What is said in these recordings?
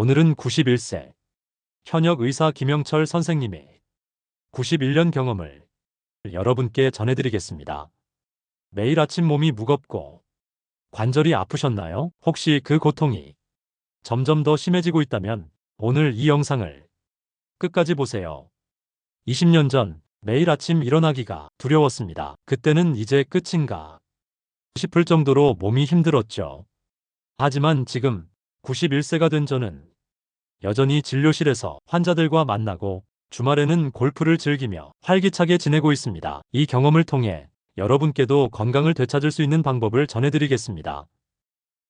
오늘은 91세 현역 의사 김영철 선생님의 91년 경험을 여러분께 전해드리겠습니다. 매일 아침 몸이 무겁고 관절이 아프셨나요? 혹시 그 고통이 점점 더 심해지고 있다면 오늘 이 영상을 끝까지 보세요. 20년 전 매일 아침 일어나기가 두려웠습니다. 그때는 이제 끝인가 싶을 정도로 몸이 힘들었죠. 하지만 지금 91세가 된 저는 여전히 진료실에서 환자들과 만나고 주말에는 골프를 즐기며 활기차게 지내고 있습니다. 이 경험을 통해 여러분께도 건강을 되찾을 수 있는 방법을 전해드리겠습니다.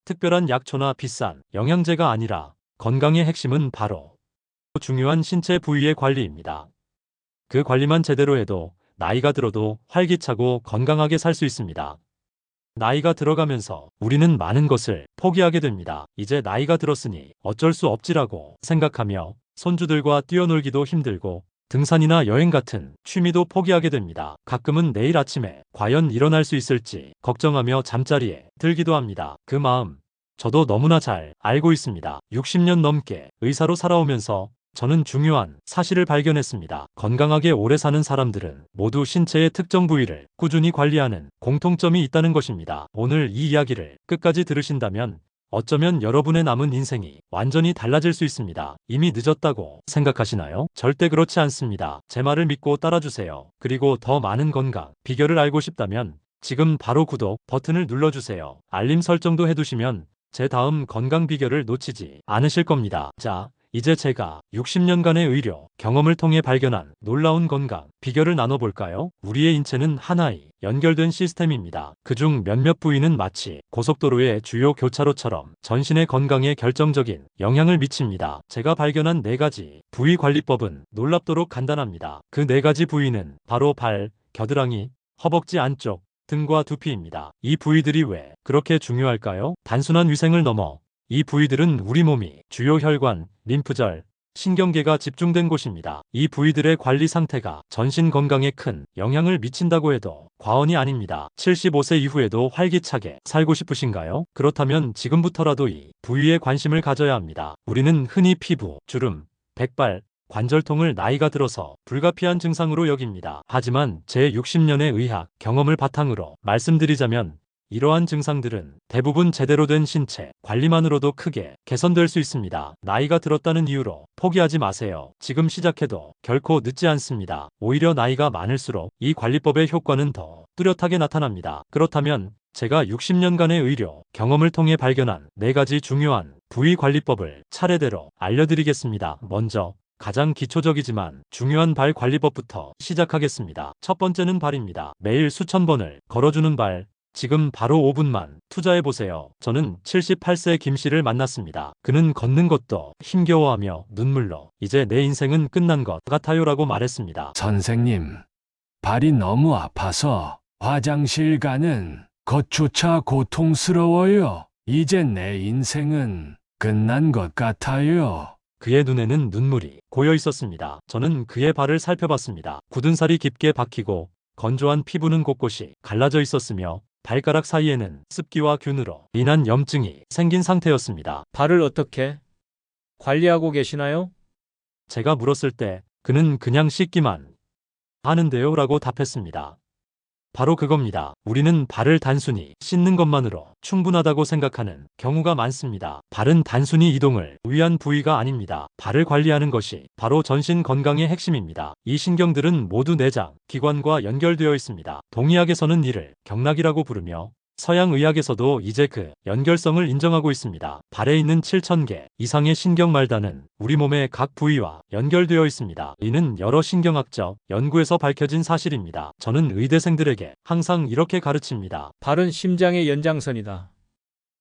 특별한 약초나 비싼 영양제가 아니라 건강의 핵심은 바로 중요한 신체 부위의 관리입니다. 그 관리만 제대로 해도 나이가 들어도 활기차고 건강하게 살 수 있습니다. 나이가 들어가면서 우리는 많은 것을 포기하게 됩니다. 이제 나이가 들었으니 어쩔 수 없지라고 생각하며 손주들과 뛰어놀기도 힘들고 등산이나 여행 같은 취미도 포기하게 됩니다. 가끔은 내일 아침에 과연 일어날 수 있을지 걱정하며 잠자리에 들기도 합니다. 그 마음 저도 너무나 잘 알고 있습니다. 60년 넘게 의사로 살아오면서 저는 중요한 사실을 발견했습니다. 건강하게 오래 사는 사람들은 모두 신체의 특정 부위를 꾸준히 관리하는 공통점이 있다는 것입니다. 오늘 이 이야기를 끝까지 들으신다면 어쩌면 여러분의 남은 인생이 완전히 달라질 수 있습니다. 이미 늦었다고 생각하시나요? 절대 그렇지 않습니다. 제 말을 믿고 따라주세요. 그리고 더 많은 건강 비결을 알고 싶다면 지금 바로 구독 버튼을 눌러주세요. 알림 설정도 해두시면 제 다음 건강 비결을 놓치지 않으실 겁니다. 자, 이제 제가 60년간의 의료 경험을 통해 발견한 놀라운 건강 비결을 나눠볼까요? 우리의 인체는 하나의 연결된 시스템입니다. 그중 몇몇 부위는 마치 고속도로의 주요 교차로처럼 전신의 건강에 결정적인 영향을 미칩니다. 제가 발견한 4가지 부위 관리법은 놀랍도록 간단합니다. 그 4가지 부위는 바로 발, 겨드랑이, 허벅지 안쪽, 등과 두피입니다. 이 부위들이 왜 그렇게 중요할까요? 단순한 위생을 넘어 이 부위들은 우리 몸이 주요 혈관, 림프절, 신경계가 집중된 곳입니다. 이 부위들의 관리 상태가 전신 건강에 큰 영향을 미친다고 해도 과언이 아닙니다. 75세 이후에도 활기차게 살고 싶으신가요? 그렇다면 지금부터라도 이 부위에 관심을 가져야 합니다. 우리는 흔히 피부, 주름, 백발, 관절통을 나이가 들어서 불가피한 증상으로 여깁니다. 하지만 제 60년의 의학 경험을 바탕으로 말씀드리자면 이러한 증상들은 대부분 제대로 된 신체 관리만으로도 크게 개선될 수 있습니다. 나이가 들었다는 이유로 포기하지 마세요. 지금 시작해도 결코 늦지 않습니다. 오히려 나이가 많을수록 이 관리법의 효과는 더 뚜렷하게 나타납니다. 그렇다면 제가 60년간의 의료 경험을 통해 발견한 4가지 중요한 부위 관리법을 차례대로 알려드리겠습니다. 먼저 가장 기초적이지만 중요한 발 관리법부터 시작하겠습니다. 첫 번째는 발입니다. 매일 수천 번을 걸어주는 발. 지금 바로 5분만 투자해보세요. 저는 78세 김 씨를 만났습니다. 그는 걷는 것도 힘겨워하며 눈물로 이제 내 인생은 끝난 것 같아요라고 말했습니다. 선생님, 발이 너무 아파서 화장실 가는 것조차 고통스러워요. 이제 내 인생은 끝난 것 같아요. 그의 눈에는 눈물이 고여 있었습니다. 저는 그의 발을 살펴봤습니다. 굳은 살이 깊게 박히고 건조한 피부는 곳곳이 갈라져 있었으며 발가락 사이에는 습기와 균으로 인한 염증이 생긴 상태였습니다. 발을 어떻게 관리하고 계시나요? 제가 물었을 때 그는 그냥 씻기만 하는데요 라고 답했습니다. 바로 그겁니다. 우리는 발을 단순히 씻는 것만으로 충분하다고 생각하는 경우가 많습니다. 발은 단순히 이동을 위한 부위가 아닙니다. 발을 관리하는 것이 바로 전신 건강의 핵심입니다. 이 신경들은 모두 내장, 기관과 연결되어 있습니다. 동의학에서는 이를 경락이라고 부르며 서양의학에서도 이제 그 연결성을 인정하고 있습니다. 발에 있는 7,000개 이상의 신경말단은 우리 몸의 각 부위와 연결되어 있습니다. 이는 여러 신경학적 연구에서 밝혀진 사실입니다. 저는 의대생들에게 항상 이렇게 가르칩니다. 발은 심장의 연장선이다.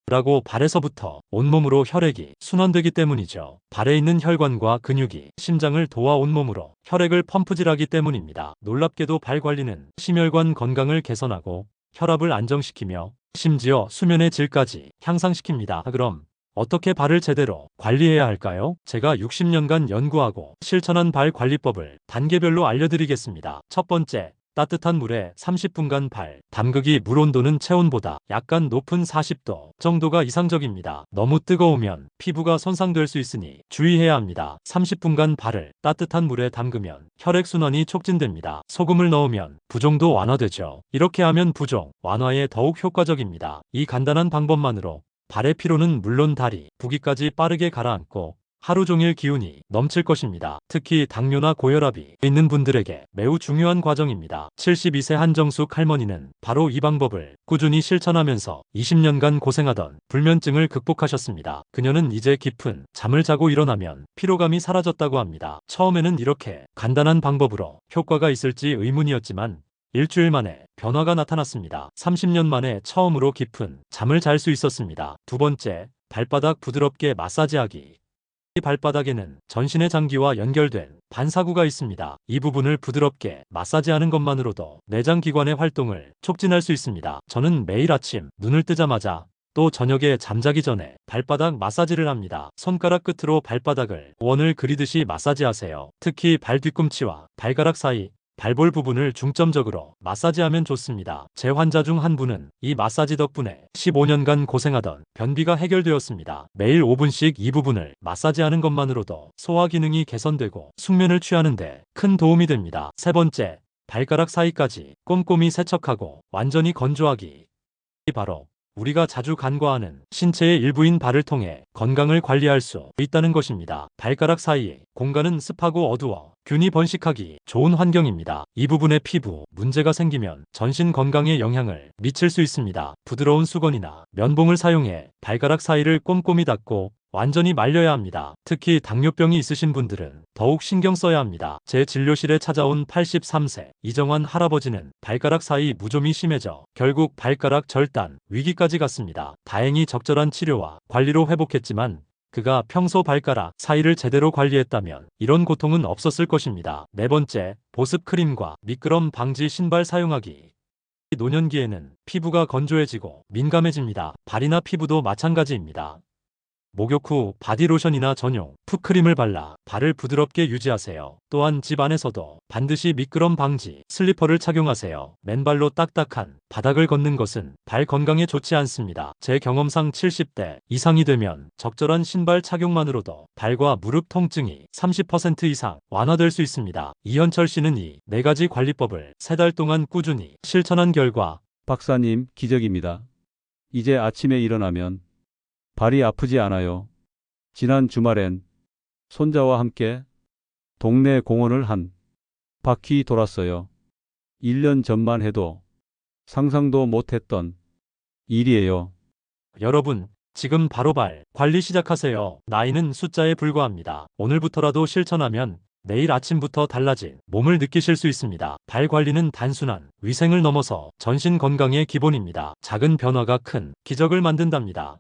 라고 발에서부터 온몸으로 혈액이 순환되기 때문이죠. 발에 있는 혈관과 근육이 심장을 도와 온몸으로 혈액을 펌프질하기 때문입니다. 놀랍게도 발 관리는 심혈관 건강을 개선하고 혈압을 안정시키며 심지어 수면의 질까지 향상시킵니다. 그럼 어떻게 발을 제대로 관리해야 할까요? 제가 60년간 연구하고 실천한 발 관리법을 단계별로 알려드리겠습니다. 첫 번째, 따뜻한 물에 30분간 발 담그기. 물 온도는 체온보다 약간 높은 40도 정도가 이상적입니다. 너무 뜨거우면 피부가 손상될 수 있으니 주의해야 합니다. 30분간 발을 따뜻한 물에 담그면 혈액순환이 촉진됩니다. 소금을 넣으면 부종도 완화되죠. 이렇게 하면 부종 완화에 더욱 효과적입니다. 이 간단한 방법만으로 발의 피로는 물론 다리, 부기까지 빠르게 가라앉고 하루 종일 기운이 넘칠 것입니다. 특히 당뇨나 고혈압이 있는 분들에게 매우 중요한 과정입니다. 72세 한정숙 할머니는 바로 이 방법을 꾸준히 실천하면서 20년간 고생하던 불면증을 극복하셨습니다. 그녀는 이제 깊은 잠을 자고 일어나면 피로감이 사라졌다고 합니다. 처음에는 이렇게 간단한 방법으로 효과가 있을지 의문이었지만 일주일 만에 변화가 나타났습니다. 30년 만에 처음으로 깊은 잠을 잘 수 있었습니다. 두 번째, 발바닥 부드럽게 마사지하기. 이 발바닥에는 전신의 장기와 연결된 반사구가 있습니다. 이 부분을 부드럽게 마사지하는 것만으로도 내장기관의 활동을 촉진할 수 있습니다. 저는 매일 아침 눈을 뜨자마자 또 저녁에 잠자기 전에 발바닥 마사지를 합니다. 손가락 끝으로 발바닥을 원을 그리듯이 마사지하세요. 특히 발 뒤꿈치와 발가락 사이 발볼 부분을 중점적으로 마사지하면 좋습니다. 제 환자 중 한 분은 이 마사지 덕분에 15년간 고생하던 변비가 해결되었습니다. 매일 5분씩 이 부분을 마사지하는 것만으로도 소화 기능이 개선되고 숙면을 취하는데 큰 도움이 됩니다. 세 번째, 발가락 사이까지 꼼꼼히 세척하고 완전히 건조하기. 이 바로 우리가 자주 간과하는 신체의 일부인 발을 통해 건강을 관리할 수 있다는 것입니다. 발가락 사이의 공간은 습하고 어두워 균이 번식하기 좋은 환경입니다. 이 부분에 피부 문제가 생기면 전신 건강에 영향을 미칠 수 있습니다. 부드러운 수건이나 면봉을 사용해 발가락 사이를 꼼꼼히 닦고 완전히 말려야 합니다. 특히 당뇨병이 있으신 분들은 더욱 신경 써야 합니다. 제 진료실에 찾아온 83세 이정환 할아버지는 발가락 사이 무좀이 심해져 결국 발가락 절단 위기까지 갔습니다. 다행히 적절한 치료와 관리로 회복했지만 그가 평소 발가락 사이를 제대로 관리했다면 이런 고통은 없었을 것입니다. 네 번째, 보습 크림과 미끄럼 방지 신발 사용하기. 노년기에는 피부가 건조해지고 민감해집니다. 발이나 피부도 마찬가지입니다. 목욕 후 바디로션이나 전용 풋크림을 발라 발을 부드럽게 유지하세요. 또한 집 안에서도 반드시 미끄럼 방지 슬리퍼를 착용하세요. 맨발로 딱딱한 바닥을 걷는 것은 발 건강에 좋지 않습니다. 제 경험상 70대 이상이 되면 적절한 신발 착용만으로도 발과 무릎 통증이 30% 이상 완화될 수 있습니다. 이현철 씨는 이 4가지 관리법을 3달 동안 꾸준히 실천한 결과 박사님, 기적입니다. 이제 아침에 일어나면 발이 아프지 않아요. 지난 주말엔 손자와 함께 동네 공원을 한 바퀴 돌았어요. 1년 전만 해도 상상도 못했던 일이에요. 여러분, 지금 바로 발 관리 시작하세요. 나이는 숫자에 불과합니다. 오늘부터라도 실천하면 내일 아침부터 달라진 몸을 느끼실 수 있습니다. 발 관리는 단순한 위생을 넘어서 전신 건강의 기본입니다. 작은 변화가 큰 기적을 만든답니다.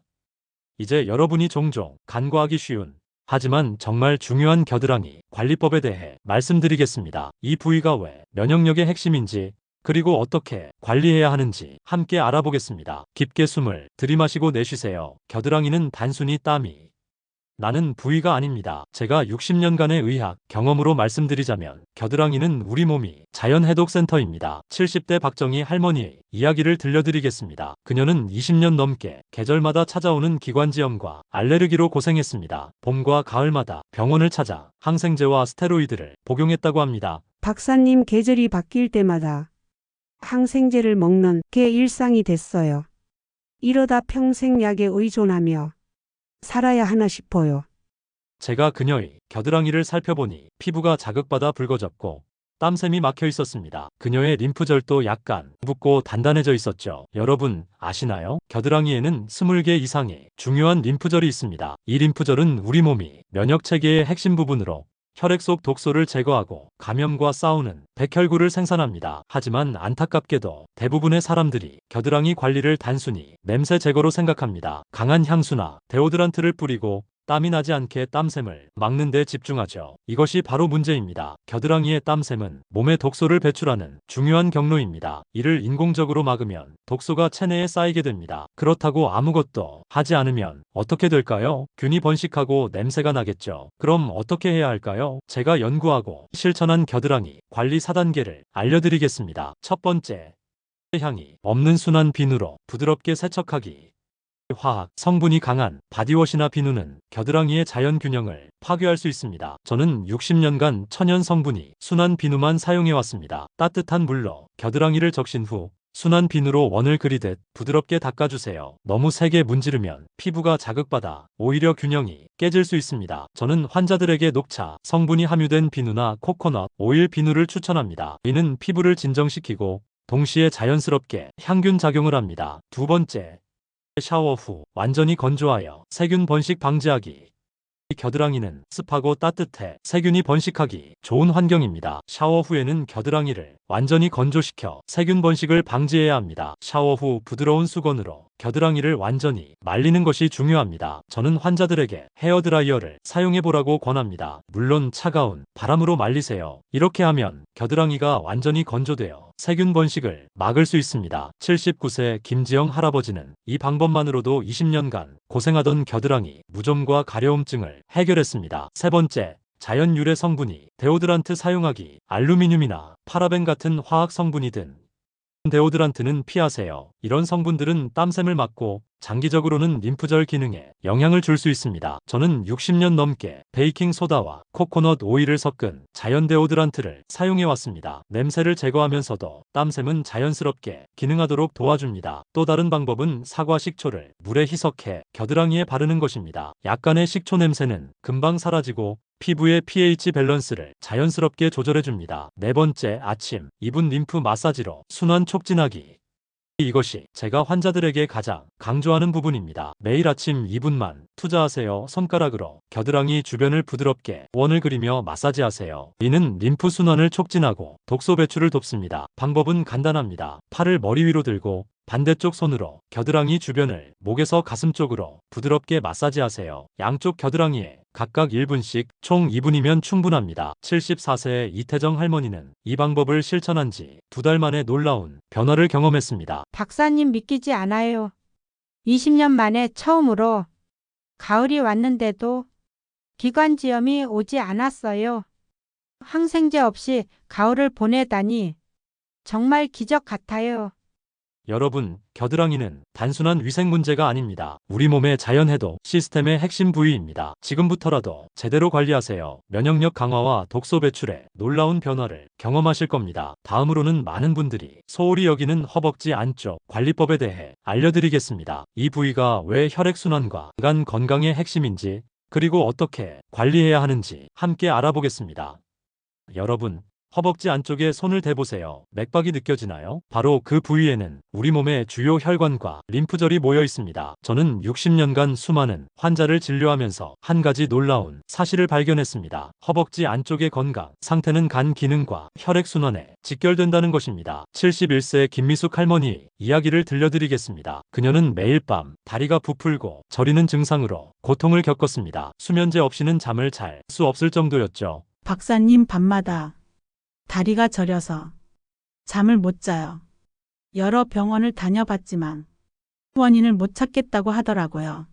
이제 여러분이 종종 간과하기 쉬운 하지만 정말 중요한 겨드랑이 관리법에 대해 말씀드리겠습니다. 이 부위가 왜 면역력의 핵심인지 그리고 어떻게 관리해야 하는지 함께 알아보겠습니다. 깊게 숨을 들이마시고 내쉬세요. 겨드랑이는 단순히 땀이 나는 부위가 아닙니다. 제가 60년간의 의학 경험으로 말씀드리자면 겨드랑이는 우리 몸이 자연해독센터입니다. 70대 박정희 할머니의 이야기를 들려드리겠습니다. 그녀는 20년 넘게 계절마다 찾아오는 기관지염과 알레르기로 고생했습니다. 봄과 가을마다 병원을 찾아 항생제와 스테로이드를 복용했다고 합니다. 박사님, 계절이 바뀔 때마다 항생제를 먹는 게 일상이 됐어요. 이러다 평생 약에 의존하며 살아야 하나 싶어요. 제가 그녀의 겨드랑이를 살펴보니 피부가 자극받아 붉어졌고 땀샘이 막혀 있었습니다. 그녀의 림프절도 약간 붓고 단단해져 있었죠. 여러분 아시나요? 겨드랑이에는 20개 이상의 중요한 림프절이 있습니다. 이 림프절은 우리 몸이 면역체계의 핵심 부분으로 혈액 속 독소를 제거하고 감염과 싸우는 백혈구를 생산합니다. 하지만 안타깝게도 대부분의 사람들이 겨드랑이 관리를 단순히 냄새 제거로 생각합니다. 강한 향수나 데오드란트를 뿌리고 땀이 나지 않게 땀샘을 막는 데 집중하죠. 이것이 바로 문제입니다. 겨드랑이의 땀샘은 몸에 독소를 배출하는 중요한 경로입니다. 이를 인공적으로 막으면 독소가 체내에 쌓이게 됩니다. 그렇다고 아무것도 하지 않으면 어떻게 될까요? 균이 번식하고 냄새가 나겠죠. 그럼 어떻게 해야 할까요? 제가 연구하고 실천한 겨드랑이 관리 4단계를 알려드리겠습니다. 첫 번째, 향이 없는 순한 비누로 부드럽게 세척하기. 화학 성분이 강한 바디워시나 비누는 겨드랑이의 자연 균형을 파괴할 수 있습니다. 저는 60년간 천연 성분이 순한 비누만 사용해왔습니다. 따뜻한 물로 겨드랑이를 적신 후 순한 비누로 원을 그리듯 부드럽게 닦아주세요. 너무 세게 문지르면 피부가 자극받아 오히려 균형이 깨질 수 있습니다. 저는 환자들에게 녹차 성분이 함유된 비누나 코코넛 오일 비누를 추천합니다. 이는 피부를 진정시키고 동시에 자연스럽게 향균 작용을 합니다. 두 번째, 샤워 후 완전히 건조하여 세균 번식 방지하기. 겨드랑이는 습하고 따뜻해 세균이 번식하기 좋은 환경입니다. 샤워 후에는 겨드랑이를 완전히 건조시켜 세균 번식을 방지해야 합니다. 샤워 후 부드러운 수건으로 겨드랑이를 완전히 말리는 것이 중요합니다. 저는 환자들에게 헤어드라이어를 사용해보라고 권합니다. 물론 차가운 바람으로 말리세요. 이렇게 하면 겨드랑이가 완전히 건조되어 세균 번식을 막을 수 있습니다. 79세 김지영 할아버지는 이 방법만으로도 20년간 고생하던 겨드랑이 무좀과 가려움증을 해결했습니다. 세 번째, 자연 유래 성분이 데오드란트 사용하기. 알루미늄이나 파라벤 같은 화학 성분이 든 데오드란트는 피하세요. 이런 성분들은 땀샘을 막고 장기적으로는 림프절 기능에 영향을 줄 수 있습니다. 저는 60년 넘게 베이킹 소다와 코코넛 오일을 섞은 자연 데오드란트를 사용해왔습니다. 냄새를 제거하면서도 땀샘은 자연스럽게 기능하도록 도와줍니다. 또 다른 방법은 사과 식초를 물에 희석해 겨드랑이에 바르는 것입니다. 약간의 식초 냄새는 금방 사라지고 피부의 pH 밸런스를 자연스럽게 조절해줍니다. 네 번째, 아침 2분 림프 마사지로 순환 촉진하기. 이것이 제가 환자들에게 가장 강조하는 부분입니다. 매일 아침 2분만 투자하세요. 손가락으로 겨드랑이 주변을 부드럽게 원을 그리며 마사지하세요. 이는 림프 순환을 촉진하고 독소 배출을 돕습니다. 방법은 간단합니다. 팔을 머리 위로 들고 반대쪽 손으로 겨드랑이 주변을 목에서 가슴 쪽으로 부드럽게 마사지하세요. 양쪽 겨드랑이에 각각 1분씩 총 2분이면 충분합니다. 74세의 이태정 할머니는 이 방법을 실천한 지 2달 만에 놀라운 변화를 경험했습니다. 박사님 믿기지 않아요. 20년 만에 처음으로 가을이 왔는데도 기관지염이 오지 않았어요. 항생제 없이 가을을 보내다니 정말 기적 같아요. 여러분, 겨드랑이는 단순한 위생 문제가 아닙니다. 우리 몸의 자연해독 시스템의 핵심 부위입니다. 지금부터라도 제대로 관리하세요. 면역력 강화와 독소 배출에 놀라운 변화를 경험하실 겁니다. 다음으로는 많은 분들이 소홀히 여기는 허벅지 안쪽 관리법에 대해 알려드리겠습니다. 이 부위가 왜 혈액순환과 간 건강의 핵심인지, 그리고 어떻게 관리해야 하는지 함께 알아보겠습니다. 여러분, 허벅지 안쪽에 손을 대보세요. 맥박이 느껴지나요? 바로 그 부위에는 우리 몸의 주요 혈관과 림프절이 모여 있습니다. 저는 60년간 수많은 환자를 진료하면서 한 가지 놀라운 사실을 발견했습니다. 허벅지 안쪽의 건강 상태는 간 기능과 혈액순환에 직결된다는 것입니다. 71세 김미숙 할머니의 이야기를 들려드리겠습니다. 그녀는 매일 밤 다리가 부풀고 저리는 증상으로 고통을 겪었습니다. 수면제 없이는 잠을 잘 수 없을 정도였죠. 박사님, 밤마다 다리가 저려서 잠을 못 자요. 여러 병원을 다녀봤지만 원인을 못 찾겠다고 하더라고요.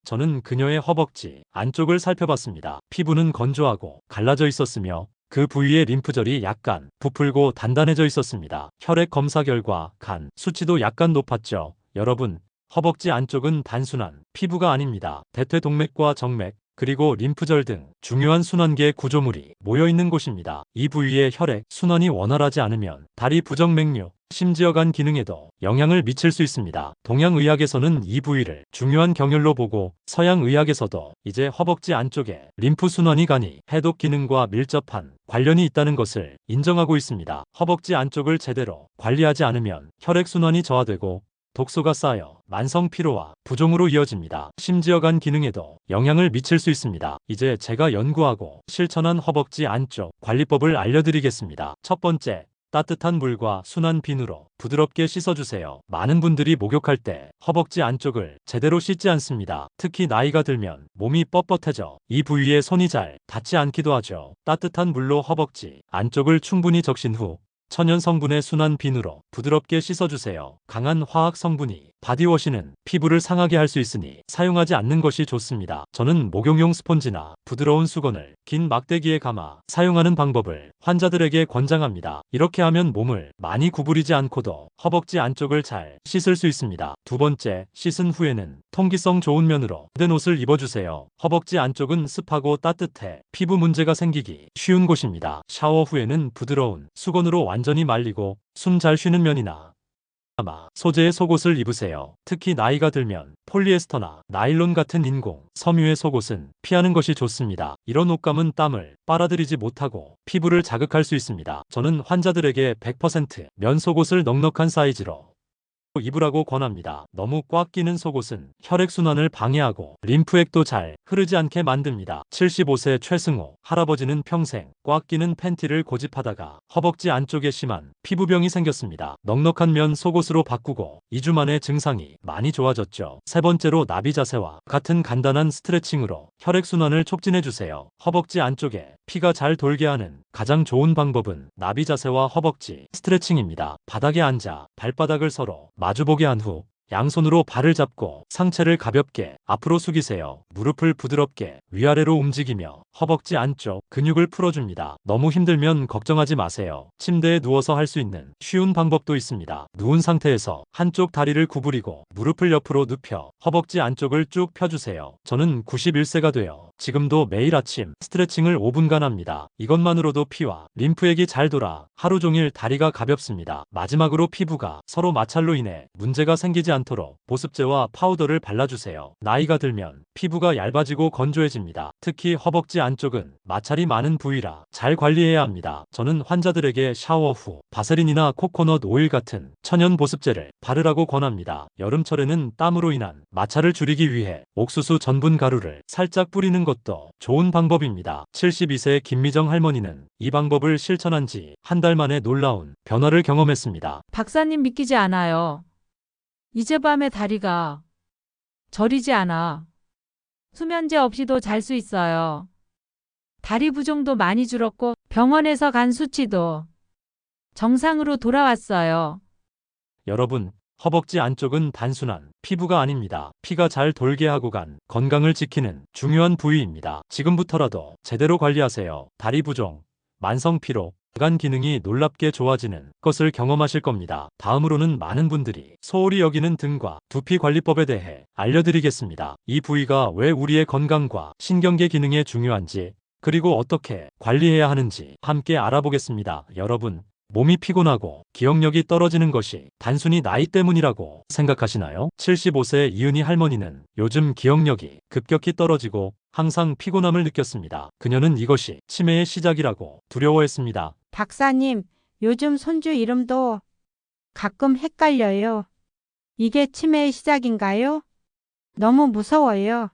저는 그녀의 허벅지 안쪽을 살펴봤습니다. 피부는 건조하고 갈라져 있었으며 그 부위의 림프절이 약간 부풀고 단단해져 있었습니다. 혈액 검사 결과 간 수치도 약간 높았죠. 여러분, 허벅지 안쪽은 단순한 피부가 아닙니다. 대퇴동맥과 정맥, 그리고 림프절 등 중요한 순환계 구조물이 모여있는 곳입니다. 이 부위의 혈액 순환이 원활하지 않으면 다리 부정맥류, 심지어 간 기능에도 영향을 미칠 수 있습니다. 동양의학에서는 이 부위를 중요한 경혈로 보고, 서양의학에서도 이제 허벅지 안쪽에 림프 순환이 간이 해독 기능과 밀접한 관련이 있다는 것을 인정하고 있습니다. 허벅지 안쪽을 제대로 관리하지 않으면 혈액 순환이 저하되고 독소가 쌓여 만성 피로와 부종으로 이어집니다. 심지어 간 기능에도 영향을 미칠 수 있습니다. 이제 제가 연구하고 실천한 허벅지 안쪽 관리법을 알려드리겠습니다. 첫 번째, 따뜻한 물과 순한 비누로 부드럽게 씻어주세요. 많은 분들이 목욕할 때 허벅지 안쪽을 제대로 씻지 않습니다. 특히 나이가 들면 몸이 뻣뻣해져 이 부위에 손이 잘 닿지 않기도 하죠. 따뜻한 물로 허벅지 안쪽을 충분히 적신 후 천연 성분의 순한 비누로 부드럽게 씻어주세요. 강한 화학 성분이 바디워시는 피부를 상하게 할 수 있으니 사용하지 않는 것이 좋습니다. 저는 목욕용 스폰지나 부드러운 수건을 긴 막대기에 감아 사용하는 방법을 환자들에게 권장합니다. 이렇게 하면 몸을 많이 구부리지 않고도 허벅지 안쪽을 잘 씻을 수 있습니다. 두 번째, 씻은 후에는 통기성 좋은 면으로 된 옷을 입어주세요. 허벅지 안쪽은 습하고 따뜻해 피부 문제가 생기기 쉬운 곳입니다. 샤워 후에는 부드러운 수건으로 완전히 말리고 숨 잘 쉬는 면이나 소재의 속옷을 입으세요. 특히 나이가 들면 폴리에스터나 나일론 같은 인공 섬유의 속옷은 피하는 것이 좋습니다. 이런 옷감은 땀을 빨아들이지 못하고 피부를 자극할 수 있습니다. 저는 환자들에게 100% 속옷을 넉넉한 사이즈로 입으라고 권합니다. 너무 꽉 끼는 속옷은 혈액순환을 방해하고 림프액도 잘 흐르지 않게 만듭니다. 75세 최승호 할아버지는 평생 꽉 끼는 팬티를 고집하다가 허벅지 안쪽에 심한 피부병이 생겼습니다. 넉넉한 면 속옷으로 바꾸고 2주 만에 증상이 많이 좋아졌죠. 세 번째로 나비 자세와 같은 간단한 스트레칭으로 혈액순환을 촉진해주세요. 허벅지 안쪽에 피가 잘 돌게 하는 가장 좋은 방법은 나비 자세와 허벅지 스트레칭입니다. 바닥에 앉아 발바닥을 서로 마주보게 한 후 양손으로 발을 잡고 상체를 가볍게 앞으로 숙이세요. 무릎을 부드럽게 위아래로 움직이며 허벅지 안쪽 근육을 풀어줍니다. 너무 힘들면 걱정하지 마세요. 침대에 누워서 할 수 있는 쉬운 방법도 있습니다. 누운 상태에서 한쪽 다리를 구부리고 무릎을 옆으로 눕혀 허벅지 안쪽을 쭉 펴주세요. 저는 91세가 되어 지금도 매일 아침 스트레칭을 5분간 합니다. 이것만으로도 피와 림프액이 잘 돌아 하루 종일 다리가 가볍습니다. 마지막으로 피부가 서로 마찰로 인해 문제가 생기지 않도록 보습제와 파우더를 발라주세요. 나이가 들면 피부가 얇아지고 건조해집니다. 특히 허벅지 안쪽은 마찰이 많은 부위라 잘 관리해야 합니다. 저는 환자들에게 샤워 후 바세린이나 코코넛 오일 같은 천연 보습제를 바르라고 권합니다. 여름철에는 땀으로 인한 마찰을 줄이기 위해 옥수수 전분 가루를 살짝 뿌리는 것도 좋은 방법입니다. 72세 김미정 할머니는 이 방법을 실천한 지 한 달 만에 놀라운 변화를 경험했습니다. 박사님 믿기지 않아요. 이제 밤에 다리가 저리지 않아. 수면제 없이도 잘 수 있어요. 다리 부종도 많이 줄었고 병원에서 간 수치도 정상으로 돌아왔어요. 여러분, 허벅지 안쪽은 단순한 피부가 아닙니다. 피가 잘 돌게 하고 간 건강을 지키는 중요한 부위입니다. 지금부터라도 제대로 관리하세요. 다리 부종, 만성 피로, 간 기능이 놀랍게 좋아지는 것을 경험하실 겁니다. 다음으로는 많은 분들이 소홀히 여기는 등과 두피 관리법에 대해 알려드리겠습니다. 이 부위가 왜 우리의 건강과 신경계 기능에 중요한지, 그리고 어떻게 관리해야 하는지 함께 알아보겠습니다. 여러분, 몸이 피곤하고 기억력이 떨어지는 것이 단순히 나이 때문이라고 생각하시나요? 75세 이은희 할머니는 요즘 기억력이 급격히 떨어지고 항상 피곤함을 느꼈습니다. 그녀는 이것이 치매의 시작이라고 두려워했습니다. 박사님, 요즘 손주 이름도 가끔 헷갈려요. 이게 치매의 시작인가요? 너무 무서워요.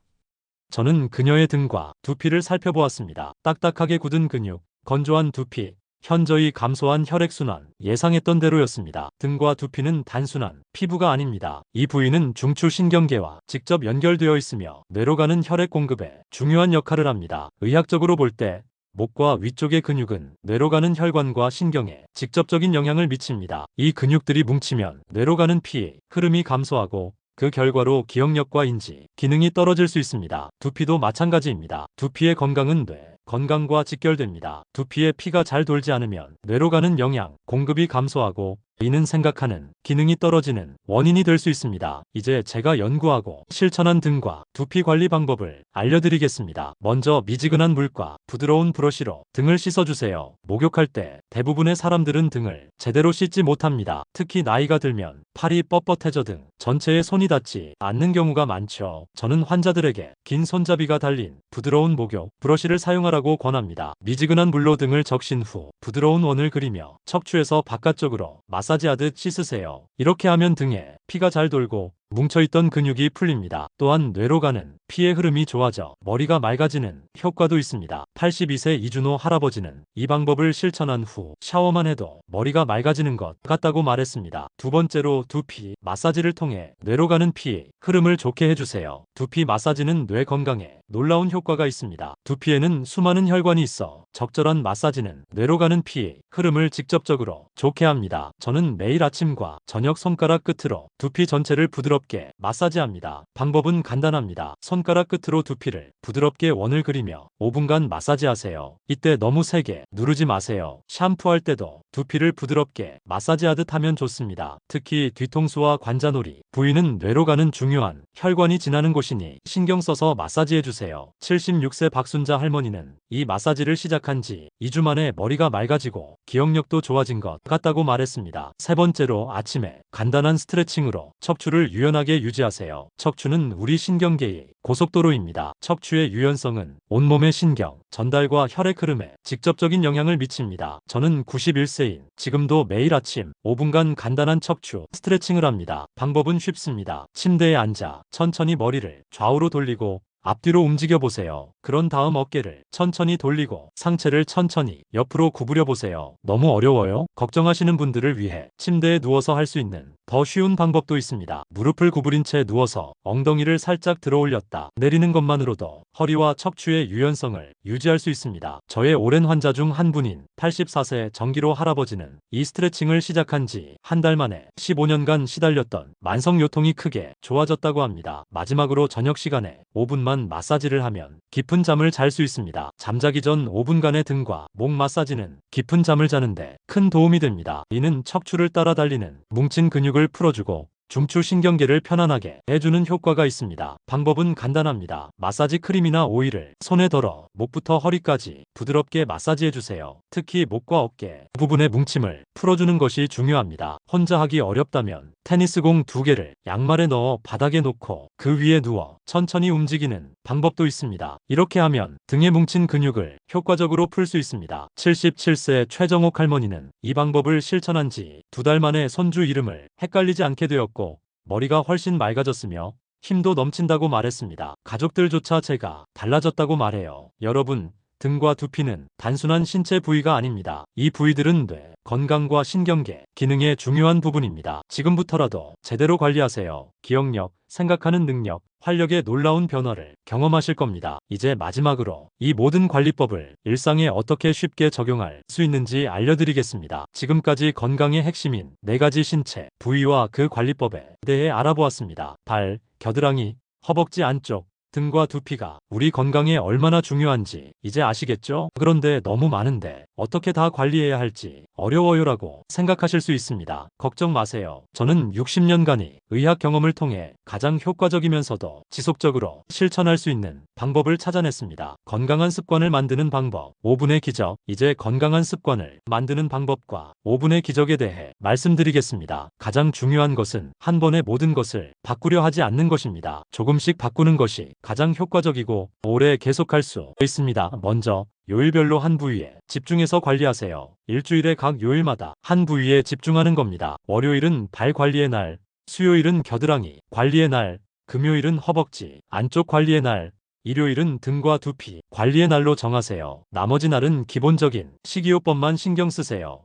저는 그녀의 등과 두피를 살펴보았습니다. 딱딱하게 굳은 근육, 건조한 두피, 현저히 감소한 혈액순환, 예상했던 대로였습니다. 등과 두피는 단순한 피부가 아닙니다. 이 부위는 중추신경계와 직접 연결되어 있으며 뇌로 가는 혈액 공급에 중요한 역할을 합니다. 의학적으로 볼 때 목과 위쪽의 근육은 뇌로 가는 혈관과 신경에 직접적인 영향을 미칩니다. 이 근육들이 뭉치면 뇌로 가는 피 흐름이 감소하고 그 결과로 기억력과 인지 기능이 떨어질 수 있습니다. 두피도 마찬가지입니다. 두피의 건강은 뇌 건강과 직결됩니다. 두피에 피가 잘 돌지 않으면 뇌로 가는 영양 공급이 감소하고 이는 생각하는 기능이 떨어지는 원인이 될 수 있습니다. 이제 제가 연구하고 실천한 등과 두피 관리 방법을 알려드리겠습니다. 먼저 미지근한 물과 부드러운 브러쉬로 등을 씻어주세요. 목욕할 때 대부분의 사람들은 등을 제대로 씻지 못합니다. 특히 나이가 들면 팔이 뻣뻣해져 등 전체에 손이 닿지 않는 경우가 많죠. 저는 환자들에게 긴 손잡이가 달린 부드러운 목욕 브러쉬를 사용하라고 권합니다. 미지근한 물로 등을 적신 후 부드러운 원을 그리며 척추에서 바깥쪽으로 마사지하듯 씻으세요. 이렇게 하면 등에 피가 잘 돌고 뭉쳐있던 근육이 풀립니다. 또한 뇌로 가는 피의 흐름이 좋아져 머리가 맑아지는 효과도 있습니다. 82세 이준호 할아버지는 이 방법을 실천한 후 샤워만 해도 머리가 맑아지는 것 같다고 말했습니다. 두 번째로 두피 마사지를 통해 뇌로 가는 피의 흐름을 좋게 해주세요. 두피 마사지는 뇌 건강에 놀라운 효과가 있습니다. 두피에는 수많은 혈관이 있어 적절한 마사지는 뇌로 가는 피의 흐름을 직접적으로 좋게 합니다. 저는 매일 아침과 저녁 손가락 끝으로 두피 전체를 부드럽게 마사지합니다. 방법은 간단합니다. 손가락 끝으로 두피를 부드럽게 원을 그리며 5분간 마사지하세요. 이때 너무 세게 누르지 마세요. 샴푸할 때도 두피를 부드럽게 마사지하듯 하면 좋습니다. 특히 뒤통수와 관자놀이 부위는 뇌로 가는 중요한 혈관이 지나는 곳이니 신경 써서 마사지해 주세요. 76세 박순자 할머니는 이 마사지를 시작한 지 2주 만에 머리가 맑아지고 기억력도 좋아진 것 같다고 말했습니다. 세 번째로 아침에 간단한 스트레칭으로 척추를 유연하게 유지하세요. 척추는 우리 신경계의 고속도로입니다. 척추의 유연성은 온몸의 신경 전달과 혈액 흐름에 직접적인 영향을 미칩니다. 저는 91세인 지금도 매일 아침 5분간 간단한 척추 스트레칭을 합니다. 방법은 쉽습니다. 침대에 앉아 천천히 머리를 좌우로 돌리고 앞뒤로 움직여 보세요. 그런 다음 어깨를 천천히 돌리고 상체를 천천히 옆으로 구부려 보세요. 너무 어려워요? 걱정하시는 분들을 위해 침대에 누워서 할 수 있는 더 쉬운 방법도 있습니다. 무릎을 구부린 채 누워서 엉덩이를 살짝 들어 올렸다 내리는 것만으로도 허리와 척추의 유연성을 유지할 수 있습니다. 저의 오랜 환자 중 한 분인 84세 정기로 할아버지는 이 스트레칭을 시작한 지 한 달 만에 15년간 시달렸던 만성 요통이 크게 좋아졌다고 합니다. 마지막으로 저녁 시간에 5분만 마사지를 하면 깊은 잠을 잘 수 있습니다. 잠자기 전 5분간의 등과 목 마사지는 깊은 잠을 자는데 큰 도움이 됩니다. 이는 척추를 따라 달리는 뭉친 근육을 풀어주고 중추신경계를 편안하게 해주는 효과가 있습니다. 방법은 간단합니다. 마사지 크림이나 오일을 손에 덜어 목부터 허리까지 부드럽게 마사지해주세요. 특히 목과 어깨 부분의 뭉침을 풀어주는 것이 중요합니다. 혼자 하기 어렵다면 테니스공 2개를 양말에 넣어 바닥에 놓고 그 위에 누워 천천히 움직이는 방법도 있습니다. 이렇게 하면 등에 뭉친 근육을 효과적으로 풀 수 있습니다. 77세 최정옥 할머니는 이 방법을 실천한 지 2달 만에 손주 이름을 헷갈리지 않게 되었고 머리가 훨씬 맑아졌으며 힘도 넘친다고 말했습니다. 가족들조차 제가 달라졌다고 말해요. 여러분, 등과 두피는 단순한 신체 부위가 아닙니다. 이 부위들은 뇌, 건강과 신경계, 기능의 중요한 부분입니다. 지금부터라도 제대로 관리하세요. 기억력, 생각하는 능력, 활력의 놀라운 변화를 경험하실 겁니다. 이제 마지막으로 이 모든 관리법을 일상에 어떻게 쉽게 적용할 수 있는지 알려드리겠습니다. 지금까지 건강의 핵심인 4가지 신체 부위와 그 관리법에 대해 알아보았습니다. 발, 겨드랑이, 허벅지 안쪽, 등과 두피가 우리 건강에 얼마나 중요한지 이제 아시겠죠? 그런데 너무 많은데 어떻게 다 관리해야 할지 어려워요라고 생각하실 수 있습니다. 걱정 마세요. 저는 60년간의 의학 경험을 통해 가장 효과적이면서도 지속적으로 실천할 수 있는 방법을 찾아냈습니다. 건강한 습관을 만드는 방법 5분의 기적. 이제 건강한 습관을 만드는 방법과 5분의 기적에 대해 말씀드리겠습니다. 가장 중요한 것은 한 번에 모든 것을 바꾸려 하지 않는 것입니다. 조금씩 바꾸는 것이 가장 효과적이고 오래 계속할 수 있습니다. 먼저 요일별로 한 부위에 집중해서 관리하세요. 일주일에 각 요일마다 한 부위에 집중하는 겁니다. 월요일은 발 관리의 날, 수요일은 겨드랑이 관리의 날, 금요일은 허벅지 안쪽 관리의 날, 일요일은 등과 두피 관리의 날로 정하세요. 나머지 날은 기본적인 식이요법만 신경 쓰세요.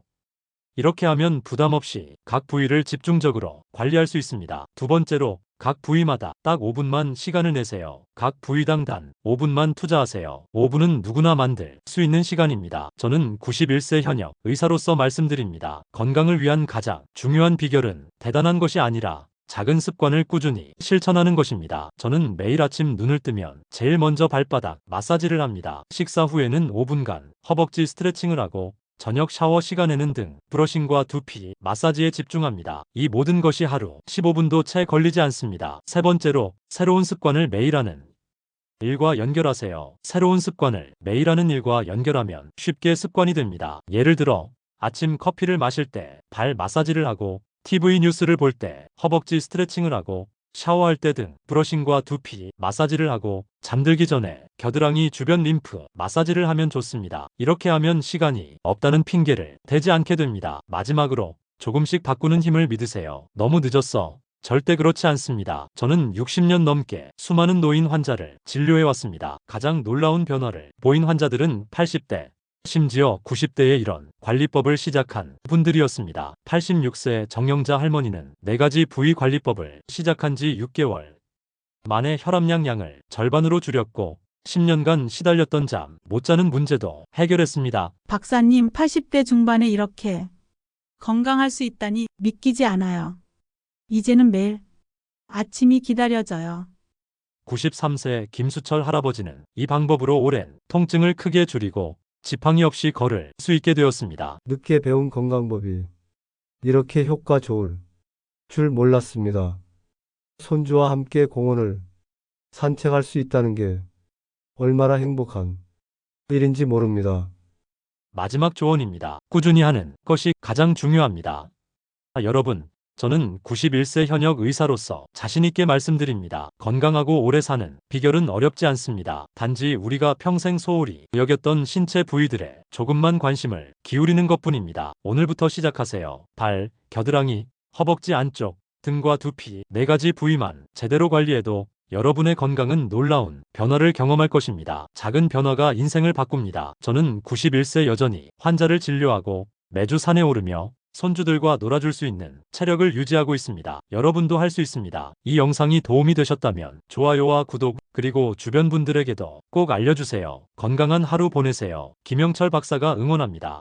이렇게 하면 부담 없이 각 부위를 집중적으로 관리할 수 있습니다. 두 번째로 각 부위마다 딱 5분만 시간을 내세요. 각 부위당 단 5분만 투자하세요. 5분은 누구나 만들 수 있는 시간입니다. 저는 91세 현역 의사로서 말씀드립니다. 건강을 위한 가장 중요한 비결은 대단한 것이 아니라 작은 습관을 꾸준히 실천하는 것입니다. 저는 매일 아침 눈을 뜨면 제일 먼저 발바닥 마사지를 합니다. 식사 후에는 5분간 허벅지 스트레칭을 하고 저녁 샤워 시간에는 등 브러싱과 두피 마사지에 집중합니다. 이 모든 것이 하루 15분도 채 걸리지 않습니다. 세 번째로 새로운 습관을 매일 하는 일과 연결하세요. 새로운 습관을 매일 하는 일과 연결하면 쉽게 습관이 됩니다. 예를 들어 아침 커피를 마실 때 발 마사지를 하고 TV 뉴스를 볼 때 허벅지 스트레칭을 하고 샤워할 때 등 브러싱과 두피 마사지를 하고 잠들기 전에 겨드랑이 주변 림프 마사지를 하면 좋습니다. 이렇게 하면 시간이 없다는 핑계를 대지 않게 됩니다. 마지막으로 조금씩 바꾸는 힘을 믿으세요. 너무 늦었어. 절대 그렇지 않습니다. 저는 60년 넘게 수많은 노인 환자를 진료해왔습니다. 가장 놀라운 변화를 보인 환자들은 80대, 심지어 90대에 이런 관리법을 시작한 분들이었습니다. 86세 정영자 할머니는 4가지 부위 관리법을 시작한 지 6개월 만에 혈압약 양을 절반으로 줄였고 10년간 시달렸던 잠 못 자는 문제도 해결했습니다. 박사님 80대 중반에 이렇게 건강할 수 있다니 믿기지 않아요. 이제는 매일 아침이 기다려져요. 93세 김수철 할아버지는 이 방법으로 오랜 통증을 크게 줄이고 지팡이 없이 걸을 수 있게 되었습니다. 늦게 배운 건강법이 이렇게 효과 좋을 줄 몰랐습니다. 손주와 함께 공원을 산책할 수 있다는 게 얼마나 행복한 일인지 모릅니다. 마지막 조언입니다. 꾸준히 하는 것이 가장 중요합니다. 여러분, 저는 91세 현역 의사로서 자신있게 말씀드립니다. 건강하고 오래 사는 비결은 어렵지 않습니다. 단지 우리가 평생 소홀히 여겼던 신체 부위들에 조금만 관심을 기울이는 것뿐입니다. 오늘부터 시작하세요. 발, 겨드랑이, 허벅지 안쪽, 등과 두피 4가지 부위만 제대로 관리해도 여러분의 건강은 놀라운 변화를 경험할 것입니다. 작은 변화가 인생을 바꿉니다. 저는 91세 여전히 환자를 진료하고 매주 산에 오르며 손주들과 놀아줄 수 있는 체력을 유지하고 있습니다. 여러분도 할 수 있습니다. 이 영상이 도움이 되셨다면 좋아요와 구독, 그리고 주변 분들에게도 꼭 알려주세요. 건강한 하루 보내세요. 김영철 박사가 응원합니다.